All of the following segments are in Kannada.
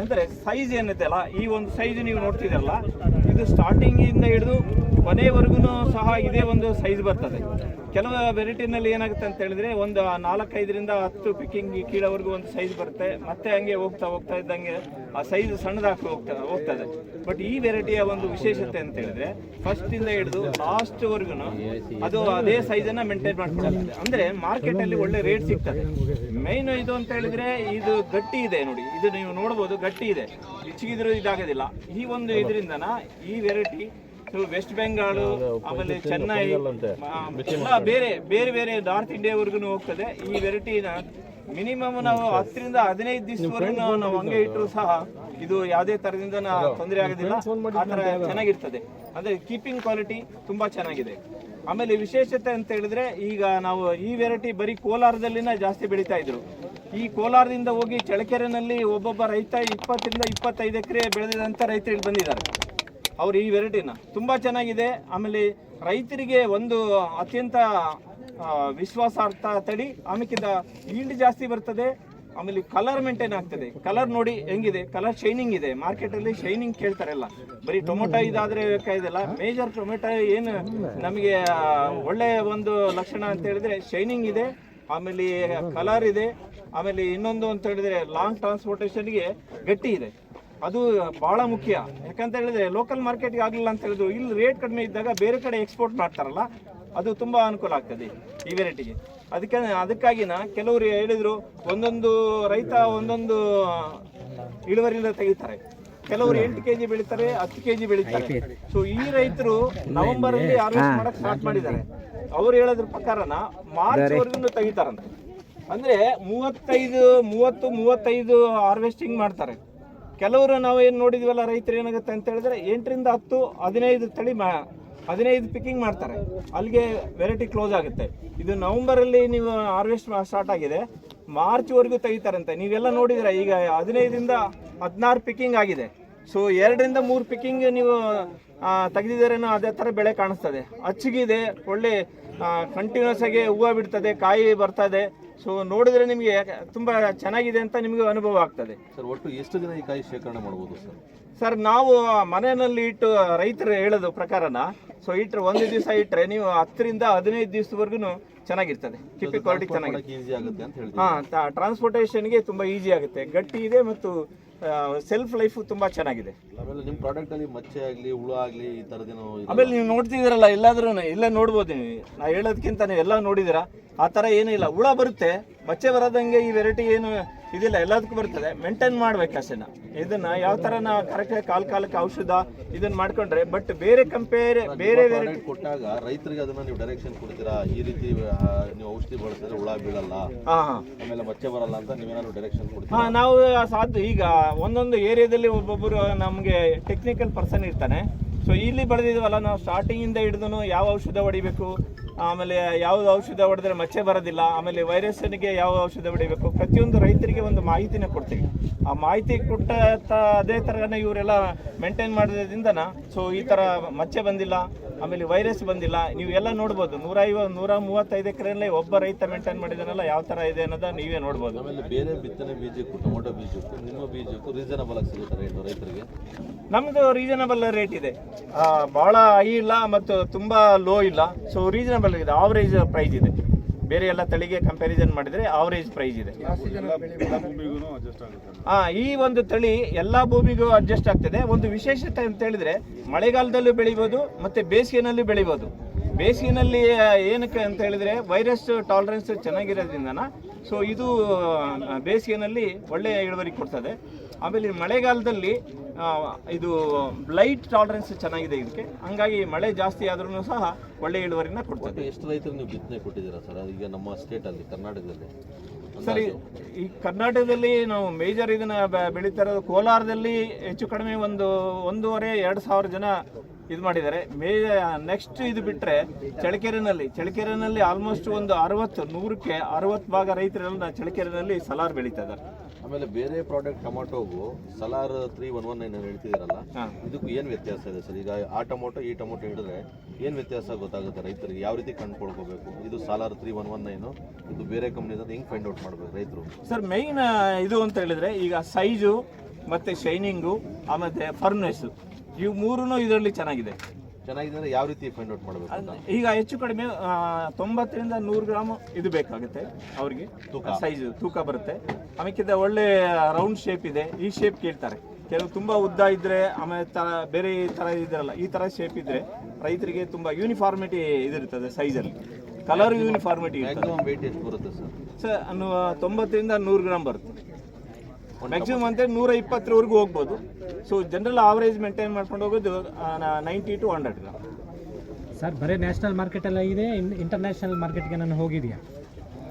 ಅಂದರೆ ಸೈಜ್ ಏನಿದೆ ಅಲ್ಲ, ಈ ಒಂದು ಸೈಜ್ ನೀವು ನೋಡ್ತಿದ್ದೀರಲ್ಲ, ಇದು ಸ್ಟಾರ್ಟಿಂಗ್ ಇಂದ ಹಿಡಿದು ಕೊನೆವರೆಗೂ ಸಹ ಇದೇ ಒಂದು ಸೈಜ್ ಬರ್ತದೆ. ಕೆಲವು ವೆರೈಟಿನಲ್ಲಿ ಏನಾಗುತ್ತೆ ಅಂತ ಹೇಳಿದ್ರೆ ಒಂದು 4-5ರಿಂದ 10 ಪಿಕ್ಕಿಂಗ್ ಕೀಳವರೆಗೂ ಒಂದು ಸೈಜ್ ಬರುತ್ತೆ, ಮತ್ತೆ ಹಂಗೆ ಹೋಗ್ತಾ ಇದ್ದಂಗೆ ಆ ಸೈಜ್ ಸಣ್ಣದಾಗಿ ಹೋಗ್ತದೆ. ಬಟ್ ಈ ವೆರೈಟಿಯ ಒಂದು ವಿಶೇಷತೆ ಅಂತ ಹೇಳಿದ್ರೆ ಫಸ್ಟ್ ಇಂದ ಹಿಡಿದು ಲಾಸ್ಟ್ ವರ್ಗು ಅದು ಅದೇ ಸೈಜ್ ಅನ್ನ ಮೇಂಟೈನ್ ಮಾಡ್ಕೊಳ್ಳುತ್ತೆ. ಅಂದ್ರೆ ಮಾರ್ಕೆಟ್ ಅಲ್ಲಿ ಒಳ್ಳೆ ರೇಟ್ ಸಿಗ್ತದೆ. ಮೈನ್ ಇದು ಅಂತ ಹೇಳಿದ್ರೆ ಇದು ಗಟ್ಟಿ ಇದೆ ನೋಡಿ, ಇದು ನೀವು ನೋಡಬಹುದು ಗಟ್ಟಿ ಇದೆ, ಚಿಗಿದ್ರು ಇದಾಗೋದಿಲ್ಲ. ಈ ಒಂದು ಇದರಿಂದನ ಈ ವೆರೈಟಿ ವೆಸ್ಟ್ ಬೆಂಗಾಲ್ ಆಮೇಲೆ ಚೆನ್ನೈ ಎಲ್ಲ ಬೇರೆ ಬೇರೆ ನಾರ್ತ್ ಇಂಡಿಯಾವರೆಗೂ ಹೋಗ್ತದೆ. ಈ ವೆರೈಟಿನ ಮಿನಿಮಮ್ ನಾವು 10ರಿಂದ 15 ದಿವಸವರೆಗೂ ನಾವು ಹಂಗೆ ಇಟ್ಟರು ಸಹ ಇದು ಯಾವುದೇ ತರದಿಂದ ತೊಂದರೆ ಆಗೋದಿಲ್ಲ. ಆ ತರ ಚೆನ್ನಾಗಿರ್ತದೆ. ಅಂದ್ರೆ ಕೀಪಿಂಗ್ ಕ್ವಾಲಿಟಿ ತುಂಬಾ ಚೆನ್ನಾಗಿದೆ. ಆಮೇಲೆ ವಿಶೇಷತೆ ಅಂತ ಹೇಳಿದ್ರೆ ಈಗ ನಾವು ಈ ವೆರೈಟಿ ಬರೀ ಕೋಲಾರದಲ್ಲಿನ ಜಾಸ್ತಿ ಬೆಳೀತಾ ಇದ್ರು. ಈ ಕೋಲಾರದಿಂದ ಹೋಗಿ ಚಳ್ಳಕೆರೆನಲ್ಲಿ ಒಬ್ಬೊಬ್ಬ ರೈತ 20ರಿಂದ 25 ಎಕರೆ ಬೆಳೆದಿದಂತ ರೈತರು ಇಲ್ಲಿ ಬಂದಿದ್ದಾರೆ. ಅವ್ರು ಈ ವೆರೈಟಿನ ತುಂಬಾ ಚೆನ್ನಾಗಿದೆ. ಆಮೇಲೆ ರೈತರಿಗೆ ಒಂದು ಅತ್ಯಂತ ವಿಶ್ವಾಸಾರ್ಥ ತಳಿ. ಆಮೇಕಿಂತ ಈಲ್ಡ್ ಜಾಸ್ತಿ ಬರ್ತದೆ. ಆಮೇಲೆ ಕಲರ್ ಮೇಂಟೈನ್ ಆಗ್ತದೆ. ಕಲರ್ ನೋಡಿ ಹೆಂಗಿದೆ, ಕಲರ್ ಶೈನಿಂಗ್ ಇದೆ. ಮಾರ್ಕೆಟ್ ಅಲ್ಲಿ ಶೈನಿಂಗ್ ಕೇಳ್ತಾರಲ್ಲ, ಬರೀ ಟೊಮೊಟೊ ಇದಾದ್ರೆ ಬೇಕಾಗಿದೆಲ್ಲ. ಮೇಜರ್ ಟೊಮೆಟೊ ಏನು ನಮಗೆ ಒಳ್ಳೆ ಒಂದು ಲಕ್ಷಣ ಅಂತ ಹೇಳಿದ್ರೆ ಶೈನಿಂಗ್ ಇದೆ, ಆಮೇಲೆ ಕಲರ್ ಇದೆ, ಆಮೇಲೆ ಇನ್ನೊಂದು ಅಂತ ಹೇಳಿದ್ರೆ ಲಾಂಗ್ ಟ್ರಾನ್ಸ್ಪೋರ್ಟೇಷನ್ಗೆ ಗಟ್ಟಿ ಇದೆ. ಅದು ಬಹಳ ಮುಖ್ಯ. ಯಾಕಂತ ಹೇಳಿದ್ರೆ ಲೋಕಲ್ ಮಾರ್ಕೆಟ್ಗೆ ಆಗಲಿಲ್ಲ ಅಂತ ಹೇಳಿದ್ರು ಇಲ್ಲಿ ರೇಟ್ ಕಡಿಮೆ ಇದ್ದಾಗ ಬೇರೆ ಕಡೆ ಎಕ್ಸ್ಪೋರ್ಟ್ ಮಾಡ್ತಾರಲ್ಲ, ಅದು ತುಂಬಾ ಅನುಕೂಲ ಆಗ್ತದೆ ಈ ವೆರೈಟಿಗೆ. ಅದಕ್ಕಾಗಿನ ಕೆಲವರು ಹೇಳಿದ್ರು ಒಂದೊಂದು ರೈತ ಒಂದೊಂದು ಇಳುವರಿಯಿಂದ ತೆಗಿತಾರೆ. ಕೆಲವರು 8 kg ಬೆಳೀತಾರೆ, 10 kg ಬೆಳೀತಾರೆ. ಸೊ ಈ ರೈತರು ನವೆಂಬರ್ ಅಲ್ಲಿ ಹಾರ್ವೆಸ್ಟ್ ಮಾಡಕ್ ಸ್ಟಾರ್ಟ್ ಮಾಡಿದ್ದಾರೆ. ಅವ್ರು ಹೇಳೋದ್ರ ಪ್ರಕಾರನ ಮಾರ್ಚ್ ವರೆಗೂ ತೆಗಿತಾರಂತೆ. ಅಂದ್ರೆ 30-35 ಹಾರ್ವೆಸ್ಟಿಂಗ್ ಮಾಡ್ತಾರೆ. ಕೆಲವರು ನಾವು ಏನು ನೋಡಿದ್ವಲ್ಲ, ರೈತರು ಏನಾಗುತ್ತೆ ಅಂತ ಹೇಳಿದ್ರೆ 8ರಿಂದ 10, 15 ತಳಿ 15 ಪಿಕ್ಕಿಂಗ್ ಮಾಡ್ತಾರೆ. ಅಲ್ಲಿಗೆ ವೆರೈಟಿ ಕ್ಲೋಸ್ ಆಗುತ್ತೆ. ಇದು ನವೆಂಬರ್ ಅಲ್ಲಿ ನೀವು ಹಾರ್ವೆಸ್ಟ್ ಸ್ಟಾರ್ಟ್ ಆಗಿದೆ, ಮಾರ್ಚ್ ವರೆಗೂ ತೆಗಿತಾರಂತೆ. ನೀವೆಲ್ಲ ನೋಡಿದ್ರೆ ಈಗ 15ರಿಂದ 16 ಪಿಕ್ಕಿಂಗ್ ಆಗಿದೆ. ಸೊ 2ರಿಂದ 3 ಪಿಕ್ಕಿಂಗ್ ನೀವು ತೆಗೆದಿದ್ದಾರೇನೋ ಅದೇ ಥರ ಬೆಳೆ ಕಾಣಿಸ್ತದೆ. ಅಚ್ಚಿಗಿದೆ, ಒಳ್ಳೆ ಕಂಟಿನ್ಯೂಸ್ ಆಗಿ ಹೂವು ಬಿಡ್ತದೆ, ಕಾಯಿ ಬರ್ತದೆ. ಸೊ ನೋಡಿದ್ರೆ ನಿಮಗೆ ತುಂಬಾ ಚೆನ್ನಾಗಿದೆ ಅಂತ ನಿಮಗೆ ಅನುಭವ ಆಗ್ತದೆ. ಸರ್, ಒಟ್ಟು ಎಷ್ಟು ದಿನ ಈ ಕಾಯಿ ಶೇಖರಣೆ ಮಾಡಬಹುದು ಸರ್? ಸರ್, ನಾವು ಮನೆಯಲ್ಲಿ ಇಟ್ಟು ರೈತರು ಹೇಳೋದು ಪ್ರಕಾರನ ಸೊ ಇಟ್ಟರೆ 1 ದಿವಸ ಇಟ್ಟರೆ ನೀವು 10ರಿಂದ 15 ದಿವಸವರೆಗೂ ಚೆನ್ನಾಗಿರ್ತದೆ. ಕೀಪಿಂಗ್ ಕ್ವಾಲಿಟಿ ಚೆನ್ನಾಗಿದೆ, ಈಸಿ ಆಗುತ್ತೆ ಅಂತ ಹೇಳ್ತೀವಿ. ಟ್ರಾನ್ಸ್ಪೋರ್ಟೇಷನ್ಗೆ ತುಂಬಾ ಈಸಿ ಆಗುತ್ತೆ, ಗಟ್ಟಿ ಇದೆ ಮತ್ತು ಸೆಲ್ಫ್ ಲೈಫ್ ತುಂಬಾ ಚೆನ್ನಾಗಿದೆ. ಆಮೇಲೆ ನಿಮ್ಮ ಪ್ರಾಡಕ್ಟ್ ಅಲ್ಲಿ ಮಚ್ಚೆ ಆಗಲಿ ಹುಳ ಆಗಲಿ ಈ ಥರದೇನೋ ಆಮೇಲೆ ನೀವು ನೋಡ್ತಿದ್ದೀರಲ್ಲ, ಎಲ್ಲಾದ್ರೂ ಇಲ್ಲ ನೋಡ್ಬೋದು ನೀವು. ನಾ ಹೇಳೋದಕ್ಕಿಂತ ನೀವು ಎಲ್ಲ ನೋಡಿದ್ದೀರಾ. ಆ ಥರ ಏನೂ ಇಲ್ಲ. ಹುಳ ಬರುತ್ತೆ, ಮಚ್ಚೆ ಬರೋದಂಗೆ ಈ ವೆರೈಟಿ ಏನು ಇದಿಲ್ಲ, ಎಲ್ಲದಕ್ಕೂ ಬರ್ತದೆ. ಮೇಂಟೈನ್ ಮಾಡ್ಬೇಕು ಅಷ್ಟೇನ. ಇದನ್ನ ಯಾವ ಥರ ನಾವು ಕರೆಕ್ಟಾಗಿ ಕಾಲಕ್ಕೆ ಔಷಧ ಇದನ್ನ ಮಾಡ್ಕೊಂಡ್ರೆ, ಬಟ್ ಬೇರೆ ಬೇರೆ ವೆರೈಟಿ ಕೊಟ್ಟಾಗ ರೈತರಿಗೆ ಅದನ್ನ ನೀವು ಡೈರೆಕ್ಷನ್ ಕೊಡ್ತೀರಾ, ಈ ರೀತಿ ನೀವು ಔಷಧಿ ಬಳಸಿದ್ರೆ ಹುಳ ಬೀಳಲ್ಲ, ಆಮೇಲೆ ಮಚ್ಚೆ ಬರಲ್ಲ ಅಂತ ನೀವೇನಾದ್ರು ಡೈರೆಕ್ಷನ್ ಕೊಡ್ತೀರಾ? ನಾವು ಸಾಧ್ಯ. ಈಗ ಒಂದೊಂದು ಏರಿಯಾದಲ್ಲಿ ಒಬ್ಬೊಬ್ಬರು ನಮಗೆ ಟೆಕ್ನಿಕಲ್ ಪರ್ಸನ್ ಇರ್ತಾನೆ. ಸೊ ಇಲ್ಲಿ ಬೆಳೆದಿದ್ವಲ್ಲ, ನಾವು ಸ್ಟಾರ್ಟಿಂಗ್ ಇಂದ ಹಿಡಿದು ಯಾವ ಔಷಧ ಹೊಡಿಬೇಕು, ಆಮೇಲೆ ಯಾವ್ದು ಔಷಧ ಹೊಡೆದ್ರೆ ಮಚ್ಚೆ ಬರೋದಿಲ್ಲ, ಆಮೇಲೆ ವೈರಸ್ನಿಗೆ ಯಾವ ಔಷಧ ಹೊಡಿಬೇಕು, ಪ್ರತಿಯೊಂದು ರೈತರಿಗೆ ಒಂದು ಮಾಹಿತಿನ ಕೊಡ್ತೀವಿ. ಆ ಮಾಹಿತಿ ಕೊಟ್ಟ ಅದೇ ಥರನೇ ಇವರೆಲ್ಲ ಮೇಂಟೈನ್ ಮಾಡೋದ್ರಿಂದನ ಸೊ ಈ ಥರ ಮಚ್ಚೆ ಬಂದಿಲ್ಲ, ಆಮೇಲೆ ವೈರಸ್ ಬಂದಿಲ್ಲ. ನೀವು ಎಲ್ಲ ನೋಡ್ಬೋದು. 135 ಎಕರೆಯಲ್ಲೇ ಒಬ್ಬ ರೈತ ಮೇಂಟೈನ್ ಮಾಡಿದಾನಲ್ಲ, ಯಾವ ಥರ ಇದೆ ಅನ್ನೋದ ನೀವೇ ನೋಡ್ಬೋದು. ಆಮೇಲೆ ಬೇರೆ ಬಿತ್ತನೆ ಬೀಜಕ್ಕೂ ಟೊಮೊಟೊ ಬೀಜಕ್ಕೂ ನಿಮ್ಮ ಬೀಜಕ್ಕೂ ರೀಸನಬಲ್ ಆಗಿ ಸಿಗುತ್ತೆ ರೇಟ್ ರೈತರಿಗೆ? ನಮ್ಮದು ರೀಸನಬಲ್ ರೇಟ್ ಇದೆ, ಭಾಳ ಹೈ ಇಲ್ಲ ಮತ್ತು ತುಂಬ ಲೋ ಇಲ್ಲ. ಸೊ ರೀಸನಬಲ್ ಇದೆ, ಆವರೇಜ್ ಪ್ರೈಸ್ ಇದೆ. ಬೇರೆ ಎಲ್ಲ ತಳಿಗೆ ಕಂಪ್ಯಾರಿಸನ್ ಮಾಡಿದರೆ ಆವರೇಜ್ ಪ್ರೈಸ್ ಇದೆ. ಈ ಒಂದು ತಳಿ ಎಲ್ಲ ಭೂಮಿಗೂ ಅಡ್ಜಸ್ಟ್ ಆಗ್ತದೆ. ಒಂದು ವಿಶೇಷತೆ ಅಂತ ಹೇಳಿದ್ರೆ ಮಳೆಗಾಲದಲ್ಲೂ ಬೆಳಿಬೋದು ಮತ್ತು ಬೇಸಿಗೆನಲ್ಲೂ ಬೆಳಿಬೋದು. ಬೇಸಿಗೆನಲ್ಲಿ ಏನಕ್ಕೆ ಅಂತ ಹೇಳಿದ್ರೆ ವೈರಸ್ ಟಾಲರೆನ್ಸ್ ಚೆನ್ನಾಗಿರೋದ್ರಿಂದನ ಸೊ ಇದು ಬೇಸಿಗೆನಲ್ಲಿ ಒಳ್ಳೆಯ ಇಳುವರಿ ಕೊಡ್ತದೆ. ಆಮೇಲೆ ಮಳೆಗಾಲದಲ್ಲಿ ಇದು ಲೈಟ್ ಟಾಲರೆನ್ಸ್ ಚೆನ್ನಾಗಿದೆ ಇದಕ್ಕೆ, ಹಂಗಾಗಿ ಮಳೆ ಜಾಸ್ತಿ ಆದ್ರೂ ಸಹ ಒಳ್ಳೆ ಇಳುವರಿನ ಕೊಡ್ತದೆ. ಎಷ್ಟು ರೈತರು ನೀವು ಬಿತ್ತನೆ ಕೊಟ್ಟಿದ್ದೀರಾ ಸರ್ ಈಗ ನಮ್ಮ ಸ್ಟೇಟಲ್ಲಿ, ಕರ್ನಾಟಕದಲ್ಲಿ? ಸರಿ, ಈ ಕರ್ನಾಟಕದಲ್ಲಿ ನಾವು ಮೇಜರ್ ಇದನ್ನ ಬೆಳೀತಾ ಇರೋದು. ಕೋಲಾರದಲ್ಲಿ ಹೆಚ್ಚು ಕಡಿಮೆ 1,500-2 ಸಾವಿರ ಜನ ಇದು ಮಾಡಿದ್ದಾರೆ. ನೆಕ್ಸ್ಟ್ ಇದು ಬಿಟ್ಟರೆ ಚಳ್ಳಕೆರೆನಲ್ಲಿ ಆಲ್ಮೋಸ್ಟ್ ಒಂದು 100ಕ್ಕೆ 60 ಭಾಗ ರೈತರೆಲ್ಲ ಚಳ್ಳಕೆರೆನಲ್ಲಿ ಸಲಾರ್ ಬೆಳೀತಾ ಇದ್ದಾರೆ. ಆಮೇಲೆ ಬೇರೆ ಪ್ರಾಡಕ್ಟ್ ಟೊಮೊಟೊಗೂ ಸಲಾರ್ 3119 ಹೇಳ್ತಿದ್ದೀರಲ್ಲ, ಇದಕ್ಕೂ ಏನು ವ್ಯತ್ಯಾಸ ಇದೆ ಸರ್? ಈಗ ಆ ಟೊಮೊಟೊ ಈ ಟೊಮೊಟೊ ಹಿಡಿದ್ರೆ ಏನು ವ್ಯತ್ಯಾಸ ಗೊತ್ತಾಗುತ್ತೆ ರೈತರಿಗೆ? ಯಾವ ರೀತಿ ಕಂಡುಕೊಳ್ಕೋಬೇಕು? ಇದು ಸಲಾರ್ 3119, ಇದು ಬೇರೆ ಕಂಪ್ನಿದ ಹೆಂಗೆ ಫೈಂಡ್ ಔಟ್ ಮಾಡಬೇಕು ರೈತರು? ಸರ್ ಮೈನ್ ಇದು ಅಂತ ಹೇಳಿದ್ರೆ ಈಗ ಸೈಜು ಮತ್ತೆ ಶೈನಿಂಗು ಆಮೇಲೆ ಫರ್ನೆಸ್ ಇವು ಮೂರೂ ಇದರಲ್ಲಿ ಚೆನ್ನಾಗಿದೆ ಅಂದ್ರೆ ಯಾವ ರೀತಿ ಫೈಂಡ್ ಔಟ್ ಮಾಡಬೇಕು? ಈಗ ಹೆಚ್ಚು ಕಡಿಮೆ 90 ರಿಂದ 100 ಗ್ರಾಮ್ ಇದು ಬೇಕಾಗುತ್ತೆ ಅವ್ರಿಗೆ, ಸೈಜ್ ತೂಕ ಬರುತ್ತೆ. ಆಮೇಲೆ ಒಳ್ಳೆ ರೌಂಡ್ ಶೇಪ್ ಇದೆ, ಈ ಶೇಪ್ ಕೇಳ್ತಾರೆ. ಕೆಲವು ತುಂಬಾ ಉದ್ದ ಇದ್ರೆ ಆಮೇಲೆ ಬೇರೆ ತರ ಇದ್ರಲ್ಲ, ಈ ತರ ಶೇಪ್ ಇದ್ರೆ ರೈತರಿಗೆ ತುಂಬಾ ಯೂನಿಫಾರ್ಮಿಟಿ ಇದಿರ್ತದೆ, ಸೈಜಲ್ಲಿ ಕಲರ್ ಯೂನಿಫಾರ್ಮಿಟಿ ಇರ್ತದೆ. ವೇಟ್ ಎಷ್ಟು ಬರುತ್ತೆ ಸರ್ 90 ರಿಂದ 100 ಗ್ರಾಮ್ ಬರುತ್ತೆ. ಮ್ಯಾಕ್ಸಿಮಮ್ ಅಂತ 120ವರೆಗೂ ಹೋಗ್ಬೋದು. ಸೊ ಜನರಲ್ ಆವರೇಜ್ ಮೇಂಟೈನ್ ಮಾಡ್ಕೊಂಡು ಹೋಗೋದು 90 to 100 ಗ್ರಾಮ್. ಸರ್ ಬರೀ ನ್ಯಾಷನಲ್ ಮಾರ್ಕೆಟಲ್ಲ ಇದೆ, ಇಂಟರ್ನ್ಯಾಷನಲ್ ಮಾರ್ಕೆಟ್ಗೆ ನಾನು ಹೋಗಿದೆಯಾ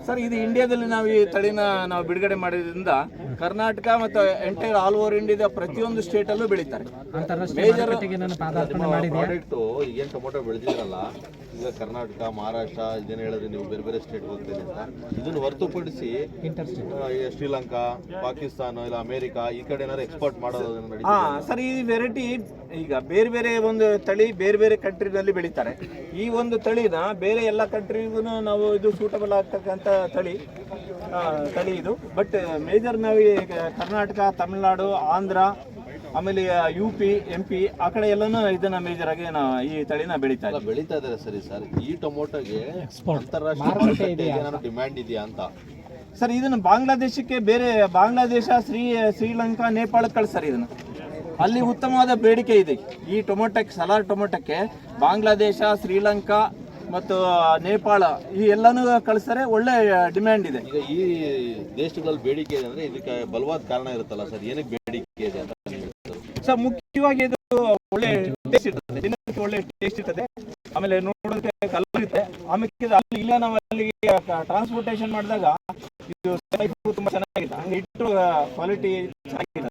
ಸರ್? ಇದು ಇಂಡಿಯಾದಲ್ಲಿ ನಾವು ಈ ತಳಿನ ನಾವು ಬಿಡುಗಡೆ ಮಾಡಿದ್ರಿಂದ ಕರ್ನಾಟಕ ಮತ್ತು ಎಂಟೈರ್ ಆಲ್ ಓವರ್ ಇಂಡಿಯಾದ ಪ್ರತಿಯೊಂದು ಸ್ಟೇಟಲ್ಲೂ ಬೆಳೀತಾರೆ. ಅಂತಾರಾಷ್ಟ್ರೀಯ ಮಾರುಕಟ್ಟೆಗೆ ನಾನು ಪಾದಾರ್ಪಣೆ ಮಾಡಿದ್ದೆ. ಪ್ರಾಡಕ್ಟು ಈಗೇನು ಟೊಮೊಟೊ ಬೆಳೆದಿರಲ್ಲ, ಈಗ ಕರ್ನಾಟಕ, ಮಹಾರಾಷ್ಟ್ರ ಇದೇನು ಹೇಳಿದ್ರೆ ನೀವು ಬೇರೆ ಬೇರೆ ಸ್ಟೇಟ್ ಹೋಗ್ತೀರಿ ಅಂತ, ಇದನ್ನು ಹೊರತುಪಡಿಸಿ ಶ್ರೀಲಂಕಾ, ಪಾಕಿಸ್ತಾನ ಇಲ್ಲ ಅಮೇರಿಕಾ ಈ ಕಡೆ ಏನಾದ್ರು ಎಕ್ಸ್ಪೋರ್ಟ್ ಮಾಡೋದು ನಡೀತದೆ? ಸರ್ ಈ ವೆರೈಟಿ ಈಗ ಬೇರೆ ಬೇರೆ ಒಂದು ತಳಿ ಬೇರೆ ಬೇರೆ ಕಂಟ್ರಿನಲ್ಲಿ ಬೆಳೀತಾರೆ. ಈ ಒಂದು ತಳಿನ ಬೇರೆ ಎಲ್ಲ ಕಂಟ್ರಿಗೂ ನಾವು ಇದು ಸೂಟಬಲ್ ಆಗ್ತಕ್ಕಂಥ ತಳಿ ಇದು. ಬಟ್ ಮೇಜರ್ ನಾವು ಈ ಕರ್ನಾಟಕ, ತಮಿಳುನಾಡು, ಆಂಧ್ರ, ಆಮೇಲೆ UP, MP ಆ ಕಡೆ ಎಲ್ಲಾನು ಇದನ್ನ ಮೇಜರ್ ಆಗಿ ನಾವು ಈ ತಳಿನ ಬೆಳೀತಾ ಇದ್ದಾರೆ. ಸರಿ ಸರ್, ಈ ಟೊಮೊಟೊಗೆ ಅಂತಾರಾಷ್ಟ್ರೀಯ ಡಿಮ್ಯಾಂಡ್ ಇದೆಯಾ ಅಂತ? ಸರ್ ಇದನ್ನ ಬಾಂಗ್ಲಾದೇಶಕ್ಕೆ, ಬೇರೆ ಬಾಂಗ್ಲಾದೇಶ, ಶ್ರೀಲಂಕಾ, ನೇಪಾಳಕ್ಕೆ ಕಳಿಸ್ತಾರೆ ಇದನ್ನ. ಅಲ್ಲಿ ಉತ್ತಮವಾದ ಬೇಡಿಕೆ ಇದೆ ಈ ಟೊಮೊಟೊಕ್ಕೆ, ಸಲಾರ್ ಟೊಮೊಟೊಕ್ಕೆ. ಬಾಂಗ್ಲಾದೇಶ, ಶ್ರೀಲಂಕಾ ಮತ್ತು ನೇಪಾಳ ಈ ಎಲ್ಲಾನು ಕಳಿಸ್ತಾರೆ, ಒಳ್ಳೆ ಡಿಮ್ಯಾಂಡ್ ಇದೆ. ಈಗ ಈ ದೇಶಗಳಲ್ಲಿ ಬೇಡಿಕೆ ಇದೆ ಅಂದ್ರೆ ಇದಕ್ಕೆ ಬಲವಾದ ಕಾರಣ ಇರುತ್ತಲ್ಲ ಸರ್, ಏನಕ್ಕೆ ಬೇಡಿಕೆ ಇದೆ ಅಂತ? ಸರ್ ಮುಖ್ಯವಾಗಿ ಇದು ಒಳ್ಳೆ ಟೇಸ್ಟ್ ಇರ್ತದೆ, ದಿನಕ್ಕೆ ಒಳ್ಳೆ ಟೇಸ್ಟ್ ಇರ್ತದೆ. ಆಮೇಲೆ ನೋಡೋದಕ್ಕೆ ಕಲರ್ ಇರುತ್ತೆ. ಆಮೇಲೆ ಅಲ್ಲಿ ಇಲ್ಲ ನಾವು ಅಲ್ಲಿಗೆ ಟ್ರಾನ್ಸ್ಪೋರ್ಟೇಷನ್ ಮಾಡಿದಾಗ ಇದು ತುಂಬಾ ಚೆನ್ನಾಗಿದೆ, ಹಂಗೆ ಇಟ್ಟು ಕ್ವಾಲಿಟಿ ಚೆನ್ನಾಗಿದೆ,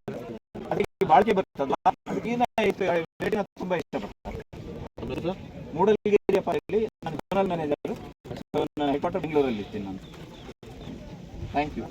ಅದಕ್ಕೆ ಬಾಳಿಕೆ ಬರ್ತದಲ್ಲ, ಅದಕ್ಕೆ ತುಂಬಾ ಇಷ್ಟಪಡ್ತಾರೆ. ಮೂಡಲಗಿರಿಯಪ್ಪ ಇಲ್ಲಿ ನಾನು ಜನರಲ್ ಮ್ಯಾನೇಜರ್, ನಾನು ಹೆಡ್ ಕ್ವಾರ್ಟರ್ ಬೆಂಗಳೂರಲ್ಲಿ ಇರ್ತೀನಿ ನಾನು. Thank you.